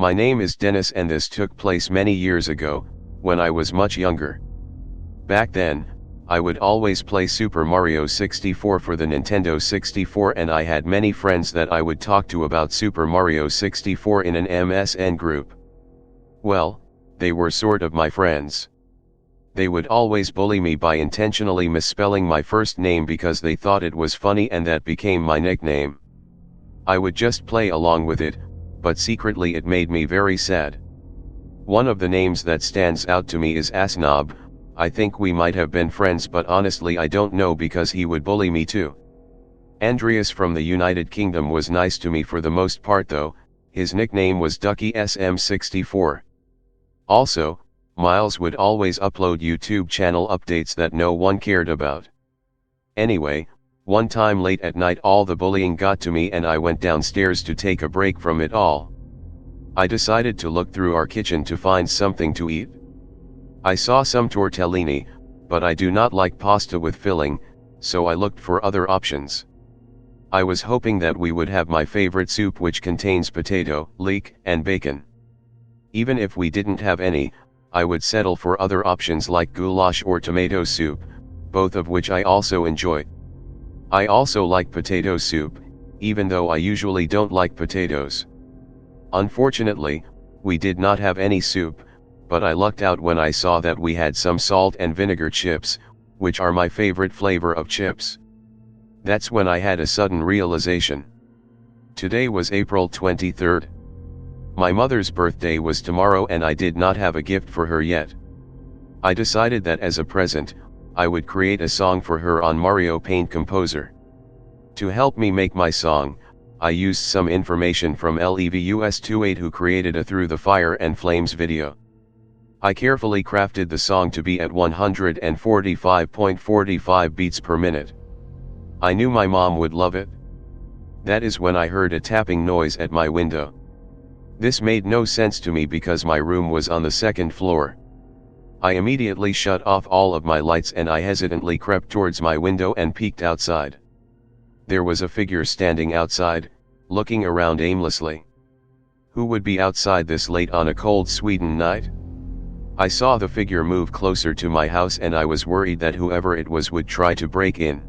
My name is Dennis and this took place many years ago, when I was much younger. Back then, I would always play Super Mario 64 for the Nintendo 64 and I had many friends that I would talk to about Super Mario 64 in an MSN group. Well, they were sort of my friends. They would always bully me by intentionally misspelling my first name because they thought it was funny and that became my nickname. I would just play along with it, but secretly it made me very sad. One of the names that stands out to me is Asnob. I think we might have been friends but honestly I don't know because he would bully me too. Andreas from the United Kingdom was nice to me for the most part though, his nickname was Ducky SM64. Also, Miles would always upload YouTube channel updates that no one cared about. Anyway, one time late at night all the bullying got to me and I went downstairs to take a break from it all. I decided to look through our kitchen to find something to eat. I saw some tortellini, but I do not like pasta with filling, so I looked for other options. I was hoping that we would have my favorite soup which contains potato, leek, and bacon. Even if we didn't have any, I would settle for other options like goulash or tomato soup, both of which I also enjoy. I also like potato soup, even though I usually don't like potatoes. Unfortunately, we did not have any soup, but I lucked out when I saw that we had some salt and vinegar chips, which are my favorite flavor of chips. That's when I had a sudden realization. Today was April 23rd. My mother's birthday was tomorrow and I did not have a gift for her yet. I decided that as a present, I would create a song for her on Mario Paint Composer. To help me make my song, I used some information from Levus28 who created a Through the Fire and Flames video. I carefully crafted the song to be at 145.45 beats per minute. I knew my mom would love it. That is when I heard a tapping noise at my window. This made no sense to me because my room was on the second floor. I immediately shut off all of my lights and I hesitantly crept towards my window and peeked outside. There was a figure standing outside, looking around aimlessly. Who would be outside this late on a cold Sweden night? I saw the figure move closer to my house and I was worried that whoever it was would try to break in.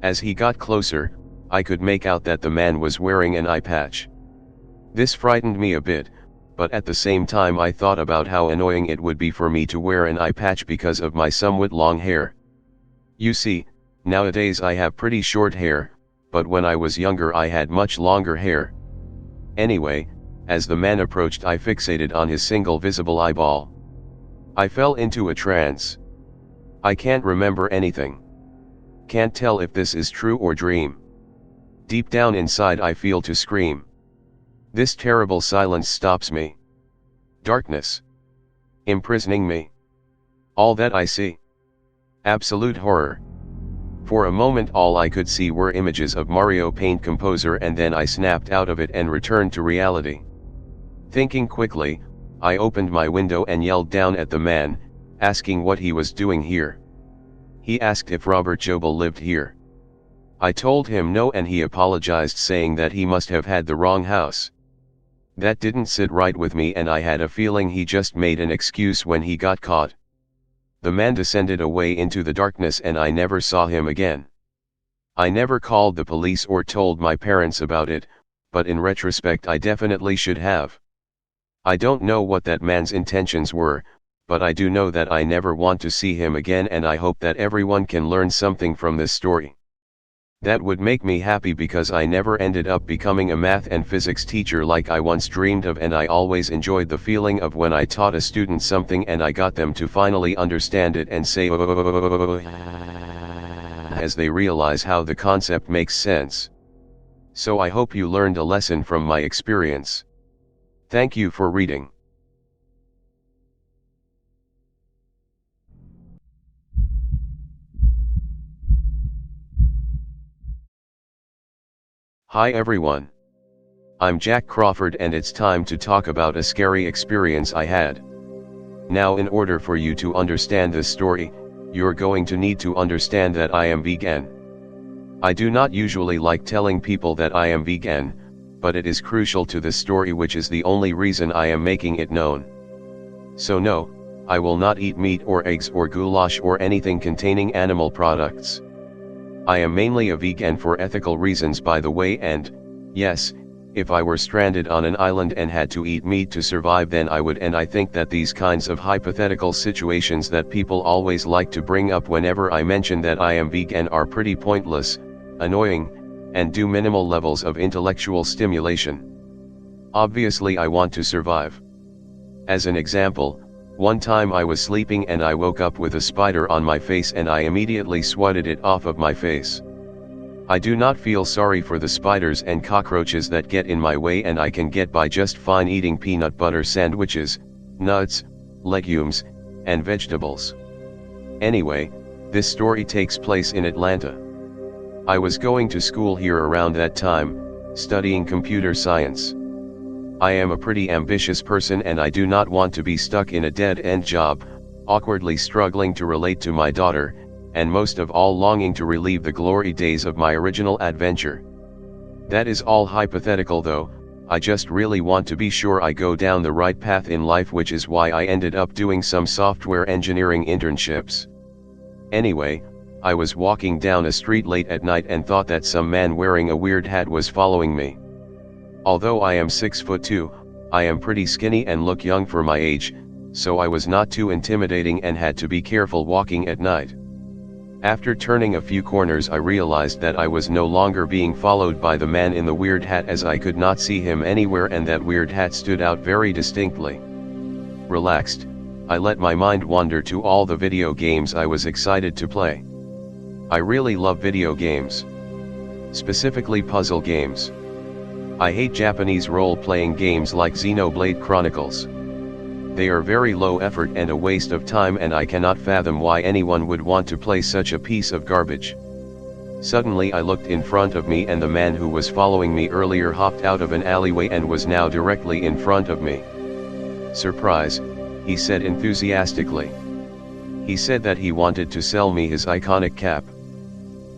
As he got closer, I could make out that the man was wearing an eye patch. This frightened me a bit, but at the same time I thought about how annoying it would be for me to wear an eye patch because of my somewhat long hair. You see, nowadays I have pretty short hair, but when I was younger I had much longer hair. Anyway, as the man approached I fixated on his single visible eyeball. I fell into a trance. I can't remember anything. Can't tell if this is true or dream. Deep down inside I feel to scream. This terrible silence stops me. Darkness. Imprisoning me. All that I see. Absolute horror. For a moment all I could see were images of Mario Paint Composer and then I snapped out of it and returned to reality. Thinking quickly, I opened my window and yelled down at the man, asking what he was doing here. He asked if Robert Jobel lived here. I told him no and he apologized saying that he must have had the wrong house. That didn't sit right with me and I had a feeling he just made an excuse when he got caught. The man descended away into the darkness and I never saw him again. I never called the police or told my parents about it, but in retrospect I definitely should have. I don't know what that man's intentions were, but I do know that I never want to see him again and I hope that everyone can learn something from this story. That would make me happy because I never ended up becoming a math and physics teacher like I once dreamed of and I always enjoyed the feeling of when I taught a student something and I got them to finally understand it and say as they realize how the concept makes sense. So I hope you learned a lesson from my experience. Thank you for reading. Hi everyone. I'm Jack Crawford and it's time to talk about a scary experience I had. Now in order for you to understand this story, you're going to need to understand that I am vegan. I do not usually like telling people that I am vegan, but it is crucial to this story, which is the only reason I am making it known. So no, I will not eat meat or eggs or goulash or anything containing animal products. I am mainly a vegan for ethical reasons, by the way, and, yes, if I were stranded on an island and had to eat meat to survive, then I would. And I think that these kinds of hypothetical situations that people always like to bring up whenever I mention that I am vegan are pretty pointless, annoying, and do minimal levels of intellectual stimulation. Obviously I want to survive. As an example, one time I was sleeping and I woke up with a spider on my face and I immediately swatted it off of my face. I do not feel sorry for the spiders and cockroaches that get in my way, and I can get by just fine eating peanut butter sandwiches, nuts, legumes, and vegetables. Anyway, this story takes place in Atlanta. I was going to school here around that time, studying computer science. I am a pretty ambitious person and I do not want to be stuck in a dead-end job, awkwardly struggling to relate to my daughter, and most of all longing to relive the glory days of my original adventure. That is all hypothetical though. I just really want to be sure I go down the right path in life, which is why I ended up doing some software engineering internships. Anyway, I was walking down a street late at night and thought that some man wearing a weird hat was following me. Although I am 6'2", I am pretty skinny and look young for my age, so I was not too intimidating and had to be careful walking at night. After turning a few corners, I realized that I was no longer being followed by the man in the weird hat, as I could not see him anywhere and that weird hat stood out very distinctly. Relaxed, I let my mind wander to all the video games I was excited to play. I really love video games. Specifically puzzle games. I hate Japanese role-playing games like Xenoblade Chronicles. They are very low effort and a waste of time, and I cannot fathom why anyone would want to play such a piece of garbage. Suddenly I looked in front of me and the man who was following me earlier hopped out of an alleyway and was now directly in front of me. "Surprise," he said enthusiastically. He said that he wanted to sell me his iconic cap.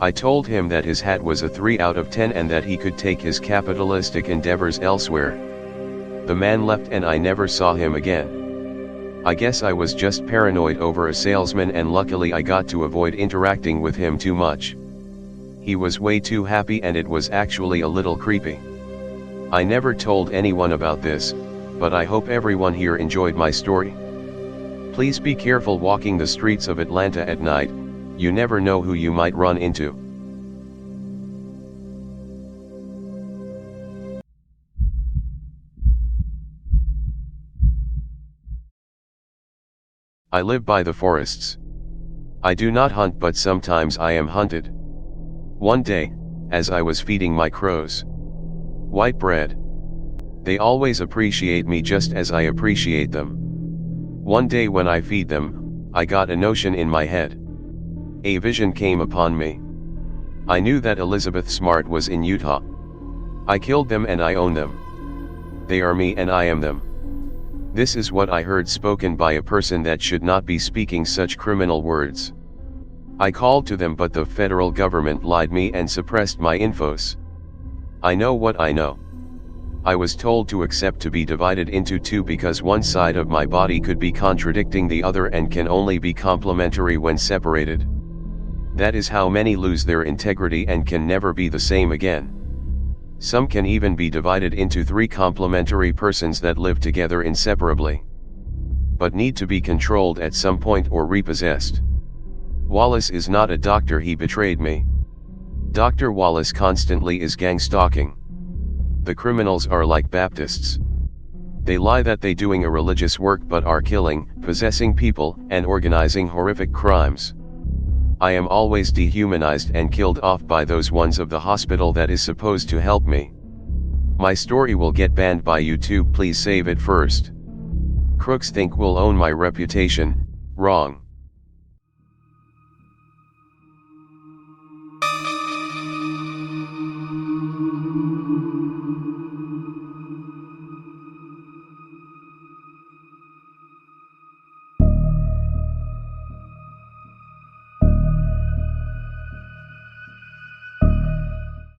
I told him that his hat was a 3 out of 10 and that he could take his capitalistic endeavors elsewhere. The man left and I never saw him again. I guess I was just paranoid over a salesman, and luckily I got to avoid interacting with him too much. He was way too happy and it was actually a little creepy. I never told anyone about this, but I hope everyone here enjoyed my story. Please be careful walking the streets of Atlanta at night, you never know who you might run into. I live by the forests. I do not hunt, but sometimes I am hunted. One day, as I was feeding my crows white bread, they always appreciate me just as I appreciate them. One day when I feed them, I got a notion in my head. A vision came upon me. I knew that Elizabeth Smart was in Utah. I killed them and I own them. They are me and I am them. This is what I heard spoken by a person that should not be speaking such criminal words. I called to them, but the federal government lied me and suppressed my infos. I know what I know. I was told to accept to be divided into two because one side of my body could be contradicting the other and can only be complementary when separated. That is how many lose their integrity and can never be the same again. Some can even be divided into three complementary persons that live together inseparably, but need to be controlled at some point or repossessed. Wallace is not a doctor, he betrayed me. Dr. Wallace constantly is gang stalking. The criminals are like Baptists. They lie that they doing a religious work but are killing, possessing people, and organizing horrific crimes. I am always dehumanized and killed off by those ones of the hospital that is supposed to help me. My story will get banned by YouTube, please save it first. Crooks think we'll own my reputation, wrong.